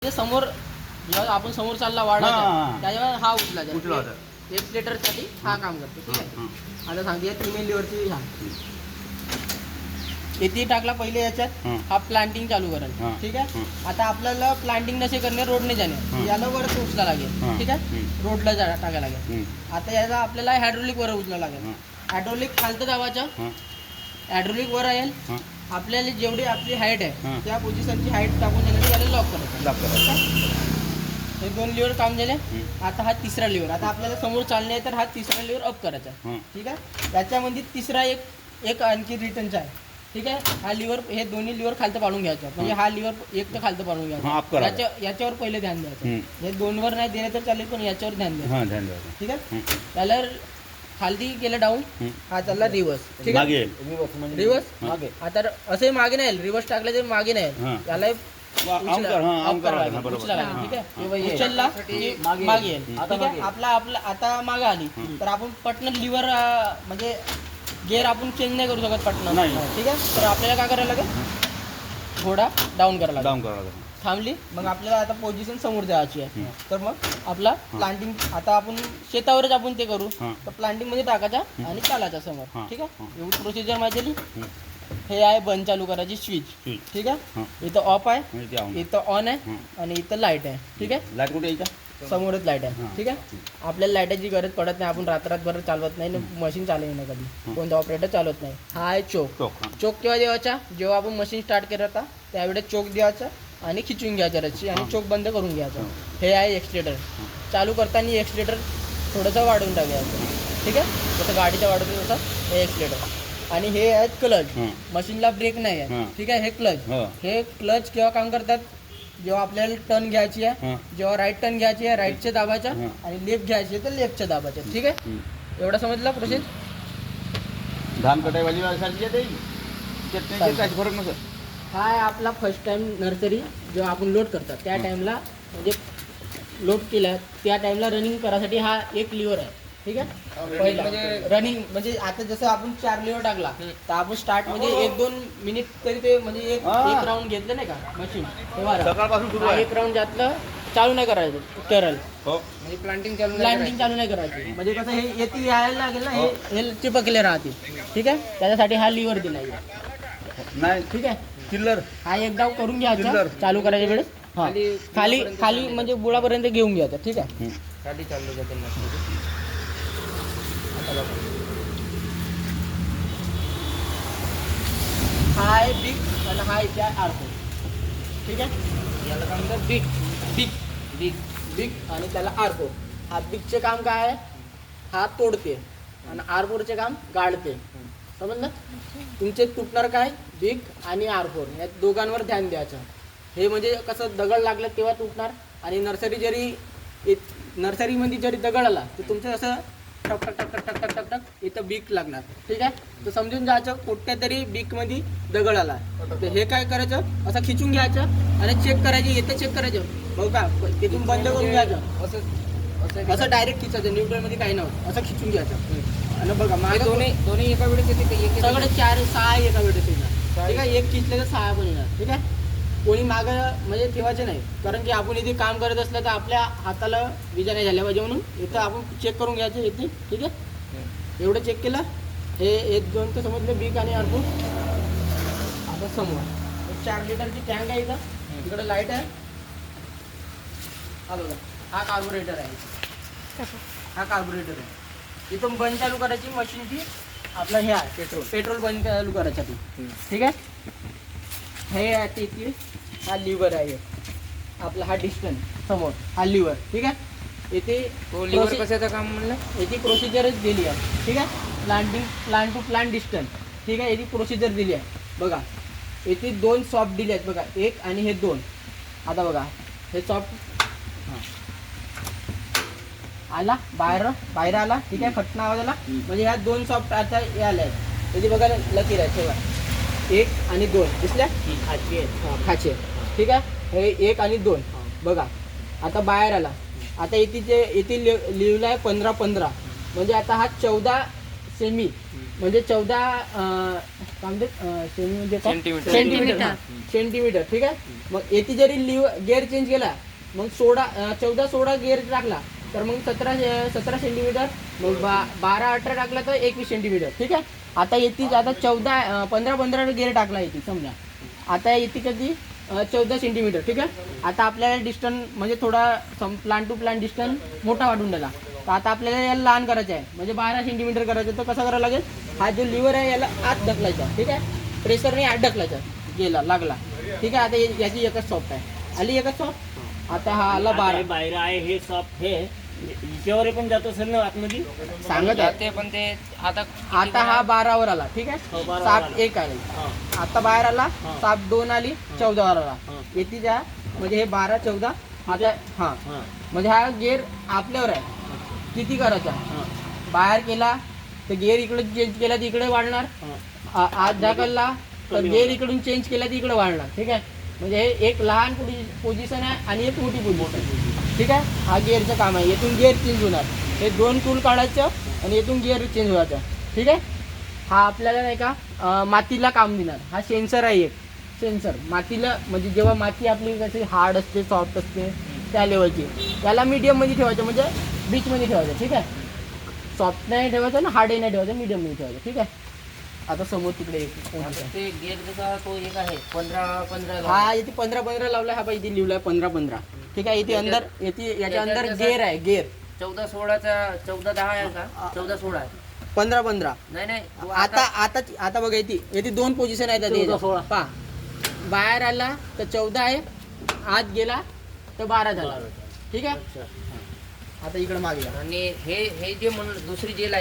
समोर जेव्हा आपण समोर चालला वाढायचा त्याच्यावर हा उचला एक्सलेटरसाठी हा काम करतो. ठीक आहे. आता सांगते 3 लिव्हरची हा किती टाकला पहिले याच्यात हा प्लांटिंग चालू करेल. ठीक आहे. आता आपल्याला प्लांटिंग नसे करणे रोडने जाणे याला वर उचला लागेल. ठीक आहे. रोडला टाकायला लागेल. आता याला आपल्याला हायड्रोलिक वर उचला लागेल. हायड्रोलिक खालतं दाबायचं, हायड्रोलिक वर येईल. आपल्याला जेवढी आपली हाईट आहे त्या पोझिशनची हाईट टाकून दिली याला लॉक करायचं. हे 2 लिव्हर काम झाले. आता हा तिसरा लिव्हर. आता आपल्याला समोर चालणे आहे तर हा तिसरा लिव्हर अप करायचा. ठीक आहे. याच्यामध्ये तिसरा एक आणखी रिटर्नचा आहे. ठीक आहे. हा लिव्हर हे दोन्ही लिव्हर खालतं पाडून घ्यायचा. म्हणजे हा लिव्हर एक तर खालतं पाडून घ्यायचा. याच्यावर पहिले ध्यान द्यायचं. हे 2वर नाही दिले तर चालेल पण याच्यावर ध्यान द्यायचं. ठीक आहे. त्याला खालती केलं डाऊन, हा चालला रिव्हर्स. ठीक आहे. रिव्हर्स मागे. आता असे मागे नाही रिव्हर्स टाकले तर मागे नाही त्याला उचलला मागे येईल. ठीक आहे. आपला आता मागे आली तर आपण पटकन लिव्हर म्हणजे गेअर आपण चेंज नाही करू शकत पटकन. ठीक आहे. तर आपल्याला काय करायला लागेल, घोडा डाऊन करायला लागेल. थांबली मग आपल्याला आता पोझिशन समोर द्यायची आहे. तर मग आपला प्लांटिंग आता आपण शेतावरच आपण ते करू तर प्लांटिंग मध्ये टाकायचा आणि चालायचा समोर. ठीक आहे. एवढी प्रोसिजर माहिती झाली. हे आहे बंद चालू करायची स्विच. ठीक आहे. इथं ऑफ आहे, इथं ऑन आहे आणि इथं लाईट आहे. ठीक आहे. लाईट कुठे यायचा समोरच लाईट आहे. ठीक आहे. आपल्याला लाईटाची गरज पडत नाही. आपण रात्रभर चालवत नाही, मशीन चालवत नाही कधी, कोणता ऑपरेटर चालवत नाही. हा आहे चोक. चोक केव्हा द्यायचा, जेव्हा आपण मशीन स्टार्ट करत होता त्यावेळेस चोक द्यायचा आणि खिचून घ्यायचा रस्सी आणि चोक बंद करून घ्यायचा. हे आहे एक्सलेटर. चालू करताना एक्सलेटर थोडंसं वाढवून टाकायचं. ठीक आहे. जसं गाडीचा वाढवतो तसं हे एक्सलेटर. आणि हे आहेत क्लच. मशीनला ब्रेक नाही आहे. ठीक आहे. हे क्लच. हे क्लच केव्हा काम करतात, जेव्हा आपल्याला टर्न घ्यायची आहे, जेव्हा राईट टर्न घ्यायची आहे राईटचे दाबायचा आणि लेफ्ट घ्यायची आहे तर लेफ्टच्या दाबायचं. ठीक आहे. एवढा समजला प्रोसेस. धान कटाईवाली फरक नसत. हा आहे आपला फर्स्ट टाइम नर्सरी जेव्हा आपण लोड करतात त्या टाइमला म्हणजे लोड केला त्या टाइमला रनिंग करायसाठी हा एक लिव्हर आहे. ठीक आहे. पहिला रनिंग म्हणजे आता जसं आपण 4 लिव्हर टाकला तर आपण स्टार्ट म्हणजे 1-2 मिनिट तरी ते म्हणजे एक राऊंड घेतलं नाही का मशीन तेव्हा एक राऊंड जातलं चालू नाही करायचं करल. म्हणजे प्लांटिंग चालू नाही करायची. म्हणजे कसं हे येते यायला लागेल ना, हे चिपकले राहते. ठीक आहे. त्याच्यासाठी हा लिव्हर दिला नाही. ठीक आहे. चिल्लर हा एक डाव करून घ्यायचा चालू करायच्या वेळेस. हा खाली म्हणजे बुडापर्यंत घेऊन घ्यायचा. ठीक आहे. खाली चालू जाते. हा आहे बिग आणि हा इथे आहे आर्को. ठीक आहे. याला काय म्हणतात बिग बिग बिग बिग आणि त्याला आर्को. हा बिगचे काम काय आहे, हा तोडते आणि आर्कोरचे काम गाडते. समजलं. तुमचे तुटणार काय, बिग आणि आर्कोर या दोघांवर ध्यान द्यायचं. हे म्हणजे कसं दगड लागलं तेव्हा तुटणार आणि नर्सरीमध्ये जरी दगड आला तर तुमचं असं टक टक टक टक टक टक टक इथं बीक लागणार. ठीक आहे. तर समजून जायचं कुठल्या तरी बीकमध्ये दगड आला तर हे काय करायचं, असं खिचून घ्यायचं आणि चेक करायचं. इथं चेक करायचं बघ का तिथून बंद करून घ्यायचं. असं डायरेक्ट खिचायचं, न्यूट्रलमध्ये काही नव्हतं. असं खिचून घ्यायचं आणि बघा माझे दोन्ही एका वेळेस येते. सगळे 4-6 एका वेळेस येणार. ठीक आहे. एक खिचलं तर 6 पण येणार. ठीक आहे. कोणी मागं म्हणजे ठेवायचे नाही, कारण की आपण इथे काम करत असलं तर आपल्या हाताला विजा नाही झाल्या पाहिजे म्हणून इथं आपण चेक करून घ्यायचं इथे. ठीक आहे. एवढं चेक केलं. हे 1-2 तर समजलं बीक आणि अर्को. आता समोर 4 लिटरची टँक आहे. इथं इकडं लाईट आहे. हा बघा हा कार्बोरेटर आहे. हा कार्बोरेटर आहे. इथून बंद चालू करायची मशीनची. आपलं हे आहे पेट्रोल बंद चालू करायसाठी. ठीक आहे. हे आहे तिथे हा लिव्हर आहे आपला. हा डिस्टन्स समोर हा लिव्हर. ठीक आहे. इथे लिव्हर कशाचं काम म्हणलं, याची प्रोसिजरच दिली आहे. ठीक आहे. Plant to plant distance. ठीक आहे. याची प्रोसिजर दिली आहे. बघा इथे 2 सॉफ्ट दिले आहेत बघा, 1 आणि हे 2. आता बघा हे सॉफ्ट आला बाहेर आला. ठीक आहे. फटना आवाज आला म्हणजे ह्या 2 सॉफ्ट आता हे आले आहेत. त्याची बघा लकीर आहे तेव्हा 1 आणि 2 दिसल्या खाचे. ठीक आहे. हे 1 आणि 2 बघा. आता बाहेर आला. आता इथे लिहिलं आहे 15-15 म्हणजे आता हा 14 सेमी म्हणजे 14 काय म्हणते सेमी म्हणजे काय? सेंटीमीटर. सेंटीमीटर हा. सेंटीमीटर ठीक आहे. मग येथे जरी गिअर चेंज केला मग 14-16 गिअर टाकला तर मग 17 सेंटीमीटर, मग 12-18 टाकला तर 21 सेंटीमीटर ठीक आहे. आता येते आता 15 गिअर टाकला येते समजा, आता येते कधी 14 सेंटीमीटर ठीक आहे. आता आपल्याला डिस्टन्स म्हणजे थोडा प्लांट टू प्लांट डिस्टन्स मोठा वाढून दिला, तर आता आपल्याला याला लहान करायचं आहे म्हणजे 12 सेंटीमीटर करायचं. तर कसं करावं लागेल, हा जो लिव्हर आहे याला आत ढकलायचा ठीक आहे, प्रेशरने आत ढकलायचा, गेला लागला ठीक आहे. आता याची एकच सॉफ्ट आहे, आली एकच सॉफ्ट. आता हा आला 12 बाहेर आहे हे सॉफ्ट हे हिच्यावर पण जात असेल ना आतमध्ये. सांगत आहे. ते पण ते आता आता हा 12 वर आला ठीक आहे, हो, 12 वर साप आला. 1 आली, हा. आता बाहेर आला हा. साप 2 आली, 14 वर आला हा. येते त्या म्हणजे हे 12-14 आता हा हा. म्हणजे हा गेअर आपल्यावर आहे किती करायचा. हा. बाहेर केला तर गेअर इकडे चेंज केला तर इकडे वाढणार, हा. आत ढकलला तर कमी गेअर होणार. इकडून चेंज केला तर इकडे वाढणार ठीक आहे. म्हणजे हे एक लहान पोझिशन आहे आणि एक मोठी पोझिशन ठीक आहे. हा गिअरचं काम आहे, येथून गिअर चेंज होणार, हे 2 टूल काढायचं आणि येथून गिअर चेंज व्हायचं ठीक आहे. हा आपल्याला नाही का मातीला काम देणार, हा सेन्सर आहे एक सेन्सर मातीला, म्हणजे जेव्हा माती आपली कशी हार्ड असते सॉफ्ट असते त्या लेवलची, त्याला मीडियममध्ये ठेवायचं म्हणजे बीचमध्ये ठेवायचं ठीक आहे. सॉफ्ट नाही ठेवायचं ना हार्डही नाही ठेवायचं, मीडियममध्ये ठेवायचं ठीक आहे. आता समोर तिकडे आता ते गेअर जसा तो एक आहे 15 हा इथे 15 लावला, हा इथे लिहिलाय 15 ठीक आहे. इथे अंदर येते याच्या अंदर गेअर आहे, गेअर 14-16चा 14-10 आहे का 14-16 आहे 15 नाही नाही तो आता बघा येते 2 पोझिशन आहेत 14-16. पहा, बाहेर आला तर 14 आहे, आत गेला तर 12 झाला ठीक आहे. आता इकडे मागे या. आणि हे जे म्हणलं दुसरी जेल आहे